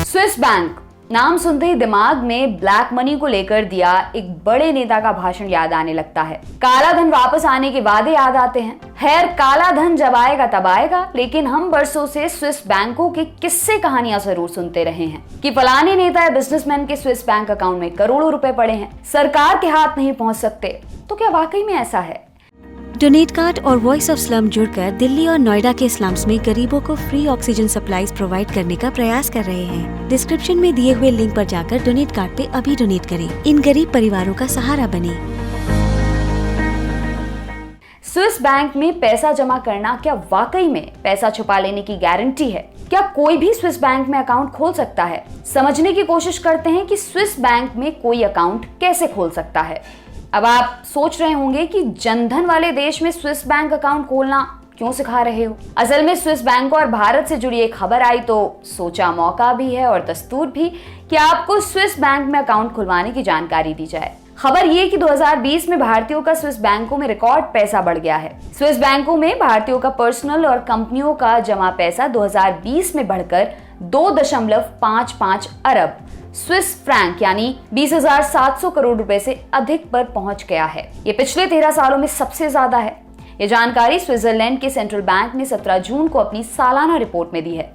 Swiss bank नाम सुनते ही दिमाग में ब्लैक मनी को लेकर दिया एक बड़े नेता का भाषण याद आने लगता है। काला धन वापस आने के वादे याद आते हैं। खैर, काला धन जब आएगा तब आएगा, लेकिन हम बरसों से स्विस बैंकों की किस्से कहानियां जरूर सुनते रहे हैं कि फलाने नेता या बिजनेसमैन के स्विस बैंक अकाउंट में करोड़ों रुपए पड़े हैं, सरकार के हाथ नहीं पहुंच सकते। तो क्या वाकई में ऐसा है? डोनेट कार्ड और वॉइस ऑफ स्लम जुड़कर दिल्ली और नोएडा के स्लम्स में गरीबों को फ्री ऑक्सीजन सप्लाईज प्रोवाइड करने का प्रयास कर रहे हैं। डिस्क्रिप्शन में दिए हुए लिंक पर जाकर डोनेट कार्ड पे अभी डोनेट करें। इन गरीब परिवारों का सहारा बने। स्विस बैंक में पैसा जमा करना क्या वाकई में पैसा छुपा लेने की गारंटी है? क्या कोई भी स्विस बैंक में अकाउंट खोल सकता है? समझने की कोशिश करते हैं कि स्विस बैंक में कोई अकाउंट कैसे खोल सकता है। अब आप सोच रहे होंगे कि जनधन वाले देश में स्विस बैंक अकाउंट खोलना क्यों सिखा रहे हो? असल में स्विस बैंक और भारत से जुड़ी एक खबर आई तो सोचा मौका भी है और दस्तूर भी कि आपको स्विस बैंक में अकाउंट खुलवाने की जानकारी दी जाए। खबर ये कि 2020 में भारतीयों का स्विस बैंकों में रिकॉर्ड पैसा बढ़ गया है। स्विस बैंकों में भारतीयों का पर्सनल और कंपनियों का जमा पैसा 2020 में बढ़कर 2.55 अरब स्विस फ्रैंक यानी 20,700 करोड़ रुपए से अधिक पर पहुंच गया है। ये पिछले 13 सालों में सबसे ज्यादा है। ये जानकारी स्विट्जरलैंड के सेंट्रल बैंक ने 17 जून को अपनी सालाना रिपोर्ट में दी है।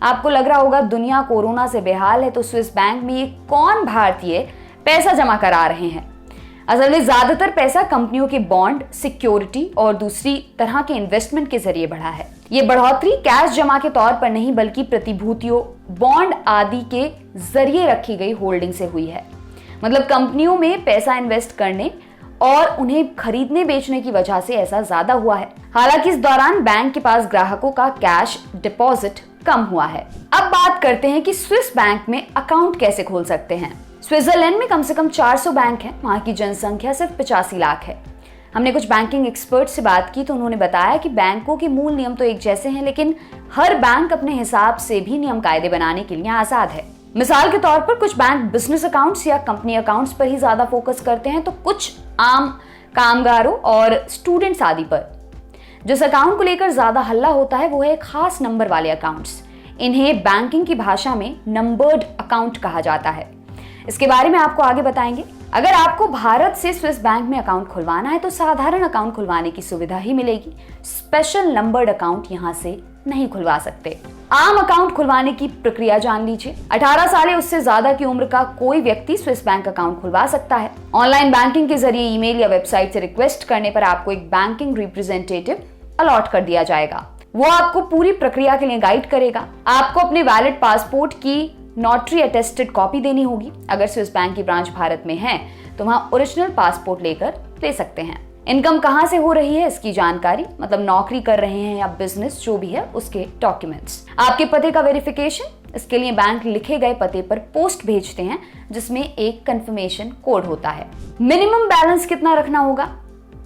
आपको लग रहा होगा दुनिया कोरोना से बेहाल है तो स्विस बैंक में ये कौन भारतीय पैसा जमा करा रहे हैं? असल में ज्यादातर पैसा कंपनियों के बॉन्ड, सिक्योरिटी और दूसरी तरह के इन्वेस्टमेंट के जरिए बढ़ा है। ये बढ़ोतरी कैश जमा के तौर पर नहीं बल्कि प्रतिभूतियों, बॉन्ड आदि के जरिए रखी गई होल्डिंग से हुई है। मतलब कंपनियों में पैसा इन्वेस्ट करने और उन्हें खरीदने बेचने की वजह से ऐसा ज्यादा हुआ है। हालांकि इस दौरान बैंक के पास ग्राहकों का कैश डिपॉजिट कम हुआ है। अब बात करते हैं कि स्विस बैंक में अकाउंट कैसे खोल सकते हैं। स्विट्जरलैंड में कम से कम 400 बैंक हैं। वहां की जनसंख्या सिर्फ 85 लाख है। हमने कुछ बैंकिंग एक्सपर्ट से बात की तो उन्होंने बताया कि बैंकों के मूल नियम तो एक जैसे हैं, लेकिन हर बैंक अपने हिसाब से भी नियम कायदे बनाने के लिए आजाद है। मिसाल के तौर पर कुछ बैंक बिजनेस अकाउंट्स या कंपनी अकाउंट्स पर ही ज्यादा फोकस करते हैं तो कुछ आम कामगारों और स्टूडेंट्स आदि पर। जिस अकाउंट को लेकर ज्यादा हल्ला होता है वो है खास नंबर वाले अकाउंट्स। इन्हें बैंकिंग की भाषा में नंबर्ड अकाउंट कहा जाता है। इसके बारे में आपको आगे बताएंगे। अगर आपको भारत से स्विस बैंक में अकाउंट खुलवाना है तो साधारण अकाउंट खुलवाने की सुविधा ही मिलेगी। स्पेशल नंबर्ड अकाउंट यहां से नहीं खुलवा सकते। आम अकाउंट खुलवाने की प्रक्रिया जान लीजिए। 18 साल या उससे ज्यादा की उम्र का कोई व्यक्ति स्विस बैंक अकाउंट खुलवा सकता है। ऑनलाइन बैंकिंग के जरिए ईमेल या वेबसाइट से रिक्वेस्ट करने पर आपको एक बैंकिंग रिप्रेजेंटेटिव अलॉट कर दिया जाएगा। वो आपको पूरी प्रक्रिया के लिए गाइड करेगा। आपको अपने वैलिड पासपोर्ट की नोटरी अटेस्टेड कॉपी देनी होगी। अगर स्विस बैंक की ब्रांच भारत में है तो वहां ओरिजिनल पासपोर्ट लेकर ले सकते हैं। इनकम कहां से हो रही है इसकी जानकारी, मतलब नौकरी कर रहे हैं या बिजनेस, जो भी है उसके डॉक्यूमेंट्स। आपके पते का वेरिफिकेशन, इसके लिए बैंक लिखे गए पते पर पोस्ट भेजते हैं जिसमें एक कंफर्मेशन कोड होता है। मिनिमम बैलेंस कितना रखना होगा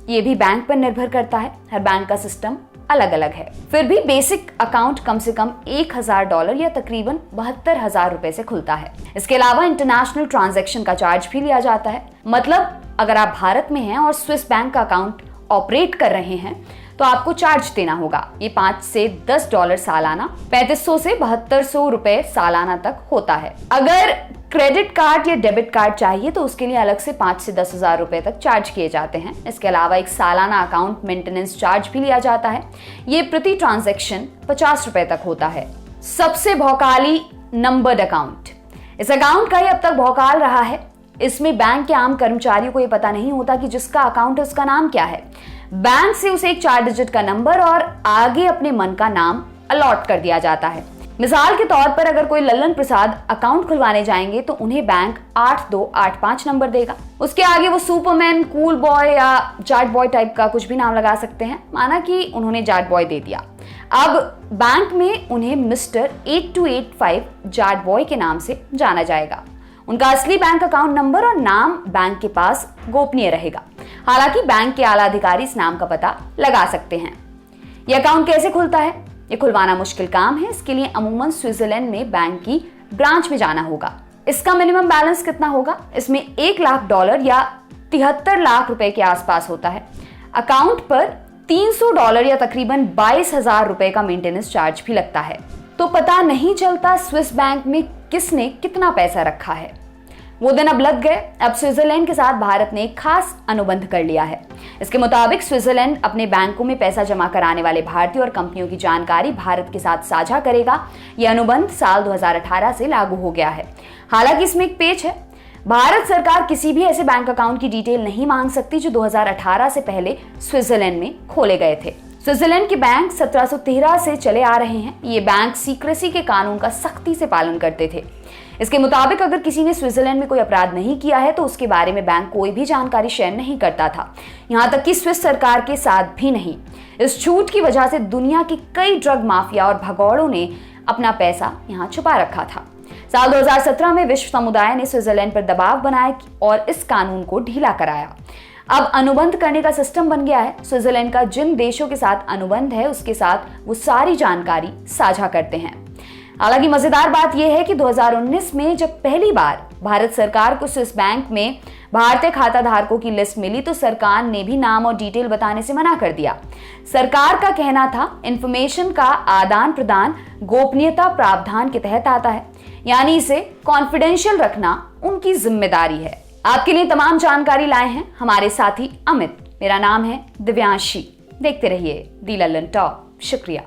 ये भी बैंक पर निर्भर करता है। हर बैंक का सिस्टम अलग अलग है। फिर भी बेसिक अकाउंट कम से कम $1,000 या तकरीबन 72,000 रुपए से खुलता है। इसके अलावा इंटरनेशनल ट्रांजैक्शन का चार्ज भी लिया जाता है। मतलब अगर आप भारत में हैं और स्विस बैंक का अकाउंट ऑपरेट कर रहे हैं तो आपको चार्ज देना होगा। ये $5 से $10 सालाना, 3500 से 7200 रुपए सालाना तक होता है। अगर क्रेडिट कार्ड या डेबिट कार्ड चाहिए तो उसके लिए अलग से 5 से 10,000 रुपए तक चार्ज किए जाते हैं। इसके अलावा एक सालाना अकाउंट मेंटेनेंस चार्ज भी लिया जाता है। ये प्रति ट्रांजैक्शन 50 रुपए तक होता है। सबसे भौकाली नंबर्ड अकाउंट, इस अकाउंट का ही अब तक भौकाल रहा है। इसमें बैंक के आम कर्मचारियों को ये पता नहीं होता कि जिसका अकाउंट है उसका नाम क्या है। बैंक से उसे एक 4 डिजिट का नंबर और आगे अपने मन का नाम अलॉट कर दिया जाता है। मिसाल के तौर पर अगर कोई लल्लन प्रसाद अकाउंट खुलवाने जाएंगे तो उन्हें बैंक 8285 नंबर देगा। उसके आगे वो सुपरमैन, कूल बॉय या जाट बॉय टाइप का कुछ भी नाम लगा सकते हैं। माना कि उन्होंने जाट बॉय दे दिया। अब बैंक में उन्हें मिस्टर 8285 जाट बॉय के नाम से जाना जाएगा। उनका असली बैंक अकाउंट नंबर और नाम बैंक के पास गोपनीय रहेगा। हालांकि बैंक के आला अधिकारी इस नाम का पता लगा सकते हैं। यह अकाउंट कैसे खुलता है? ये खुलवाना मुश्किल काम है। इसके लिए अमूमन स्विट्जरलैंड में बैंक की ब्रांच में जाना होगा। इसका मिनिमम बैलेंस कितना होगा? इसमें $1,00,000 या 73 लाख रुपए के आसपास होता है। अकाउंट पर $300 या तकरीबन 22,000 रुपए का मेंटेनेंस चार्ज भी लगता है। तो पता नहीं चलता स्विस बैंक में किसने कितना पैसा रखा है। वो दिन अब लग गए। अब स्विट्जरलैंड के साथ भारत ने एक खास अनुबंध कर लिया है। इसके मुताबिक स्विट्जरलैंड अपने बैंकों में पैसा जमा कराने वाले भारतीय और कंपनियों की जानकारी भारत के साथ साझा करेगा। यह अनुबंध साल 2018 से लागू हो गया है। हालांकि इसमें एक पेच है। भारत सरकार किसी भी ऐसे बैंक अकाउंट की डिटेल नहीं मांग सकती जो 2018 से पहले स्विट्जरलैंड में खोले गए थे। स्विट्जरलैंड के बैंक 1713 से चले आ रहे हैं। ये बैंक सीक्रेसी के कानून का सख्ती से पालन करते थे। इसके मुताबिक अगर किसी ने स्विट्जरलैंड में कोई अपराध नहीं किया है तो उसके बारे में बैंक कोई भी जानकारी शेयर नहीं करता था, यहां तक कि स्विस सरकार के साथ भी नहीं। इस छूट की वजह से दुनिया के कई ड्रग माफिया और भगौड़ों ने अपना पैसा यहां छुपा रखा था। साल 2017 में विश्व समुदाय ने स्विट्जरलैंड पर दबाव बनाया और इस कानून को ढीला कराया। अब अनुबंध करने का सिस्टम बन गया है। स्विट्जरलैंड का जिन देशों के साथ अनुबंध है उसके साथ वो सारी जानकारी साझा करते हैं। हालांकि मजेदार बात यह है कि 2019 में जब पहली बार भारत सरकार को स्विस बैंक में भारतीय खाता धारकों की लिस्ट मिली तो सरकार ने भी नाम और डिटेल बताने से मना कर दिया। सरकार का कहना था इंफॉर्मेशन का आदान प्रदान गोपनीयता प्रावधान के तहत आता है, यानी इसे कॉन्फिडेंशियल रखना उनकी जिम्मेदारी है। आपके लिए तमाम जानकारी लाए हैं हमारे साथी अमित। मेरा नाम है दिव्यांशी। देखते रहिए दी लल्लन टॉप। शुक्रिया।